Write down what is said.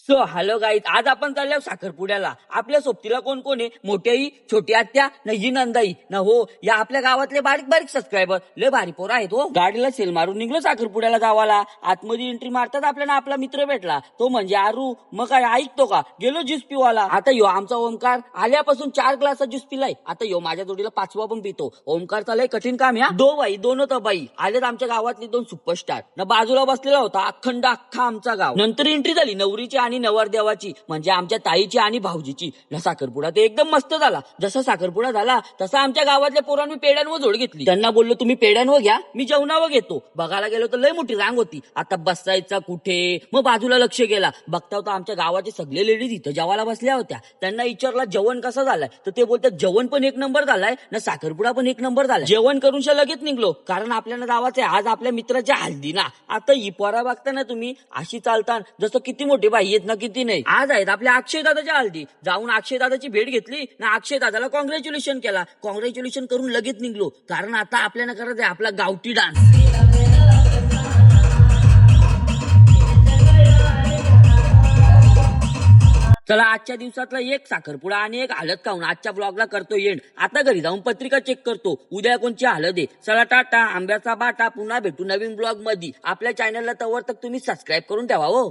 So hello guys, आज आपण चाललो साखरपुड्याला. आपल्या सोबतीला कोण कोण आहे? मोठ्याई, छोटी आत्या, नजी नंदाई न हो या आपल्या गावातले बारीक बारीक सबस्क्रायबर लय भारी पोरं आहेत हो. गाडीला सेल मारून निघलो साखरपुड्याला गावाला. आतमध्ये एंट्री मारतात आपल्याला आपला मित्र भेटला, तो म्हणजे आरू. मग काय ऐकतो का, गेलो ज्यूस पिवाला. आता यो आमचा ओमकार आल्यापासून 4 ग्लास ज्यूस पिलाय. आता यो माझ्या जोडीला 5वा पण पितो. ओमकारचा लय कठीण काम या. दो बाई दोन होता बाई आलेत आमच्या गावातले 2 सुपरस्टार. न बाजूला बसलेला होता अखंड अख्खा आमचा गाव. नंतर एंट्री झाली नवरीची आणि नवरदेवाची, म्हणजे आमच्या ताईची आणि भाऊजीची. न साखरपुडा ते एकदम मस्त झाला. जसा साखरपुडा झाला तसा आमच्या गावातल्या पोरांनी पेड्यांवर जोड घेतली. त्यांना बोललो तुम्ही पेड्यांवर घ्या, मी जेवणावर घेतो. बघायला गेलो तर लय मोठी रांग होती. आता बसायचा कुठे, मग बाजूला लक्ष गेला. बघता होता आमच्या गावाचे सगळे लेडीज इथं जेवायला बसल्या होत्या. त्यांना विचारला जेवण कसं झालंय, तर ते बोलतात जेवण पण 1 नंबर झालाय ना, साखरपुडा पण 1 नंबर झालाय. जेवण करून लगेच निघलो, कारण आपल्याला गावाचे आज आपल्या मित्राच्या हल्दी ना. आता ही पोरा बघता ना तुम्ही, अशी चालतात जसं किती मोठे बाई आहेत ना, किती नाही. आज आहेत आपल्या अक्षय दादाच्या हल्दी. जाऊन अक्षय दादाची भेट घेतली ना, अक्षय दादाला कॉंग्रॅच्युलेशन केला. कॉंग्रॅच्युलेशन करून लगेच निघलो, कारण आता आपल्याला करायचं आहे आपला गावठी डान्स. चला आजच्या दिवसातला एक साखरपुडा आणि एक हळद खाऊन आजच्या ब्लॉगला करतो एंड. आता घरी जाऊन पत्रिका चेक करतो, उद्या कोणची हळद आहे. चला टाटा, आंब्याचा बाटा. पुन्हा भेटू नवीन ब्लॉग मध्ये. आपल्या चॅनलला तवर तक तुम्ही सबस्क्राईब करून ठेवा हो.